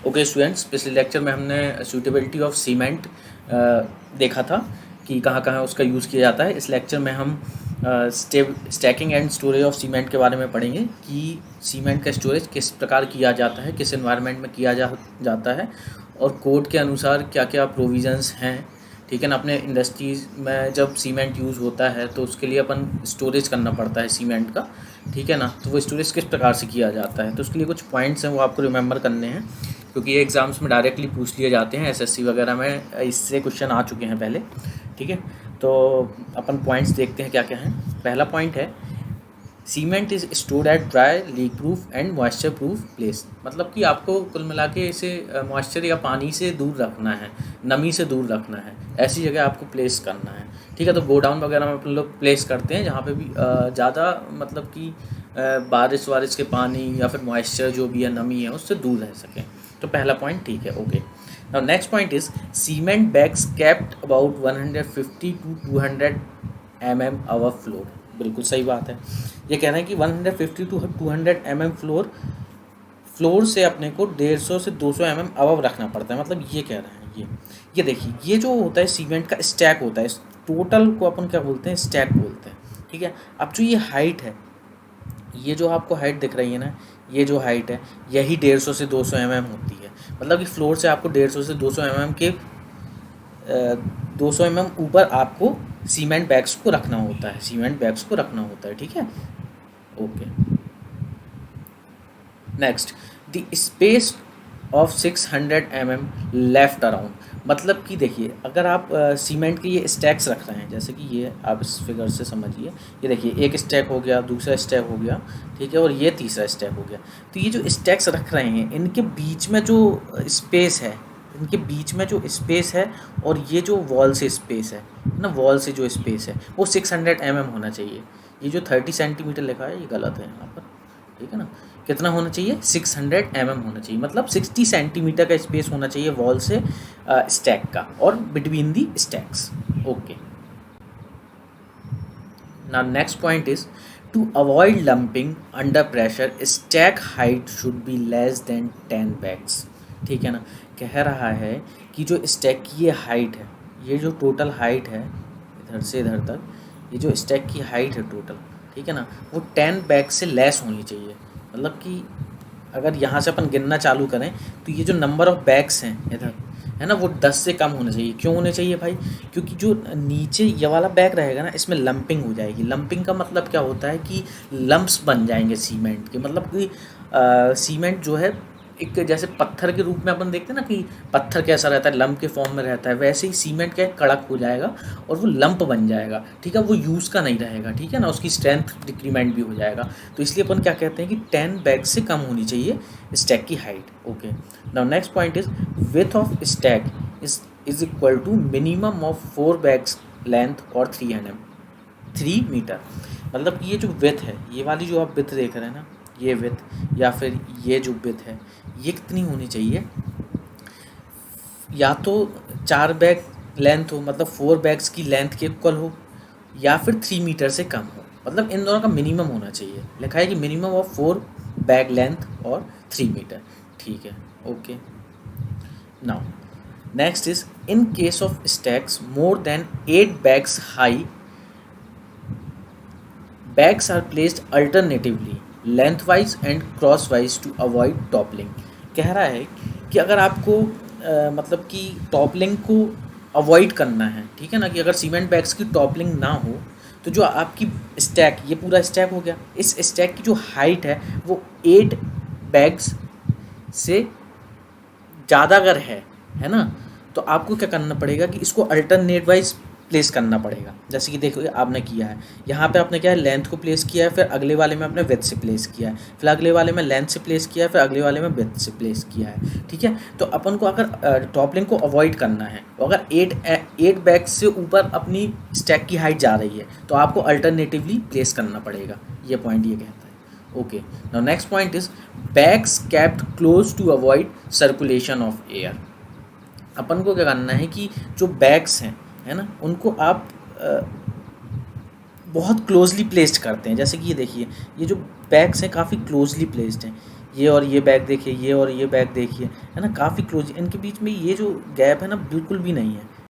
Okay students, पिछले lecture में हमने सूटेबिलिटी ऑफ सीमेंट देखा था कि कहाँ कहाँ उसका यूज़ किया जाता है। इस लेक्चर में हम stacking and storage of cement के बारे में पढ़ेंगे कि सीमेंट का स्टोरेज किस प्रकार किया जाता है, किस एनवायरनमेंट में किया जाता है और कोड के अनुसार क्या क्या प्रोविज़न्स हैं। ठीक है ना। अपने इंडस्ट्रीज़ में जब सीमेंट यूज़ होता है तो उसके लिए अपन स्टोरेज करना पड़ता है सीमेंट का। ठीक है ना। तो वो स्टोरेज किस प्रकार से किया जाता है, तो उसके लिए कुछ पॉइंट्स हैं वो आपको रिमेंबर करने हैं, क्योंकि ये एग्ज़ाम्स में डायरेक्टली पूछ लिए जाते हैं। एसएससी वगैरह में इससे क्वेश्चन आ चुके हैं पहले। ठीक है, तो अपन पॉइंट्स देखते हैं क्या क्या हैं। पहला पॉइंट है cement is stored at dry, leak proof and moisture proof place. मतलब कि आपको कुल मिला के इसे मॉइस्चर या पानी से दूर रखना है, नमी से दूर रखना है, ऐसी जगह आपको प्लेस करना है। ठीक है, तो गोडाउन वगैरह में अपन लोग प्लेस करते हैं जहाँ पे भी ज़्यादा मतलब कि बारिश वारिश के पानी या फिर मॉइस्चर जो भी है, नमी है, उससे दूर रह सकें। तो पहला पॉइंट ठीक है, okay. Now next point is cement bags kept about 150 to 200 mm our floor. बिल्कुल सही बात है। ये कह रहे हैं कि 150 to 200 mm फ्लोर से अपने को 150 से 200 mm अबव रखना पड़ता है। मतलब ये कह रहे हैं ये देखिए, ये जो होता है सीमेंट का स्टैक होता है, टोटल को अपन क्या बोलते हैं, स्टैक बोलते हैं। ठीक है, अब जो ये हाइट है, ये जो आपको हाइट दिख रही है ना, ये जो हाइट है यही 150 से 200 mm होती है। मतलब कि फ्लोर से आपको 150 से 200 mm के 200 mm ऊपर आपको सीमेंट बैग्स को रखना होता है, सीमेंट बैग्स को रखना होता है। ठीक है, okay. Next, the space of 600 mm left around. मतलब कि देखिए, अगर आप सीमेंट के ये स्टैक्स रख रहे हैं, जैसे कि ये आप इस फिगर से समझिए, ये देखिए एक स्टैक हो गया, दूसरा स्टैक हो गया, ठीक है, और ये तीसरा स्टैक हो गया। तो ये जो स्टैक्स रख रहे हैं, इनके बीच में जो स्पेस है, इनके बीच में जो स्पेस है और ये जो वॉल से स्पेस है ना, वॉल से जो स्पेस है वो 600 mm होना चाहिए। ये जो 30 सेंटीमीटर लिखा है ये गलत है यहाँ पर। ठीक है ना, कितना होना चाहिए, 600 mm होना चाहिए। मतलब 60 सेंटीमीटर का स्पेस होना चाहिए वॉल से स्टैक का और between the stacks. Okay, now next point is to avoid lumping under pressure stack height should be less than 10 bags. ठीक है ना, कह रहा है कि जो स्टैक की ये हाइट है, ये जो टोटल हाइट है इधर से इधर तक, ये जो स्टैक की हाइट है टोटल, ठीक है ना, वो 10 बैग से लेस होनी चाहिए। मतलब कि अगर यहाँ से अपन गिनना चालू करें तो ये जो नंबर ऑफ़ बैग्स हैं इधर है ना, वो 10 से कम होने चाहिए। क्यों होने चाहिए भाई? क्योंकि जो नीचे ये वाला बैग रहेगा ना, इसमें लंपिंग हो जाएगी। लंपिंग का मतलब क्या होता है कि लम्प्स बन जाएंगे सीमेंट के। मतलब कि सीमेंट जो है एक जैसे पत्थर के रूप में अपन देखते हैं ना कि पत्थर कैसा रहता है, लंप के फॉर्म में रहता है, वैसे ही सीमेंट क्या कड़क हो जाएगा और वो लंप बन जाएगा। ठीक है, वो यूज़ का नहीं रहेगा। ठीक है ना, उसकी स्ट्रेंथ डिक्रीमेंट भी हो जाएगा। तो इसलिए अपन क्या कहते हैं कि 10 बैग से कम होनी चाहिए स्टैक की height. Okay, now next point is width of stack is equal to minimum of 4 bags length और 3 मीटर। मतलब कि ये जो विड्थ है, ये वाली जो आप विड्थ देख रहे हैं ना, ये विड्थ या फिर ये जो विड्थ है, ये कितनी होनी चाहिए, या तो 4 बैग लेंथ हो, मतलब 4 बैग्स की लेंथ के इक्वल हो, या फिर 3 मीटर से कम हो। मतलब इन दोनों का मिनिमम होना चाहिए। लिखा है कि मिनिमम ऑफ 4 बैग लेंथ और 3 मीटर। ठीक है, okay. Now next is in case of stacks more than 8 bags high, bags are placed alternatively lengthwise and crosswise to avoid toppling. कह रहा है कि अगर आपको मतलब कि टॉपलिंग को अवॉइड करना है, ठीक है ना, कि अगर सीमेंट बैग्स की टॉपलिंग ना हो तो जो आपकी स्टैक, ये पूरा स्टैक हो गया, इस स्टैक की जो हाइट है वो 8 बैग्स से ज़्यादा अगर है ना, तो आपको क्या करना पड़ेगा कि इसको अल्टरनेट वाइज प्लेस करना पड़ेगा। जैसे कि देखो आपने किया है, यहाँ पे आपने क्या है, लेंथ को प्लेस किया है, फिर अगले वाले में आपने विड्थ से प्लेस किया है, फिर अगले वाले में लेंथ से प्लेस किया है, फिर अगले वाले में विड्थ से प्लेस किया है। ठीक है, तो अपन को अगर टॉपलिंग को अवॉइड करना है, तो अगर 8 बैग से ऊपर अपनी स्टैक की हाइट जा रही है तो आपको अल्टरनेटिवली प्लेस करना पड़ेगा। ये पॉइंट ये कहता है। Okay, now next point is bags kept close to avoid circulation of air. अपन को क्या करना है कि जो बैग्स हैं, है ना, उनको आप बहुत क्लोजली प्लेस्ड करते हैं। जैसे कि ये देखिए, ये जो बैग्स हैं काफ़ी क्लोजली प्लेस्ड हैं। ये और ये बैग देखिए, ये और ये बैग देखिए, है ना, काफ़ी क्लोज, इनके बीच में ये जो गैप है ना बिल्कुल भी नहीं है।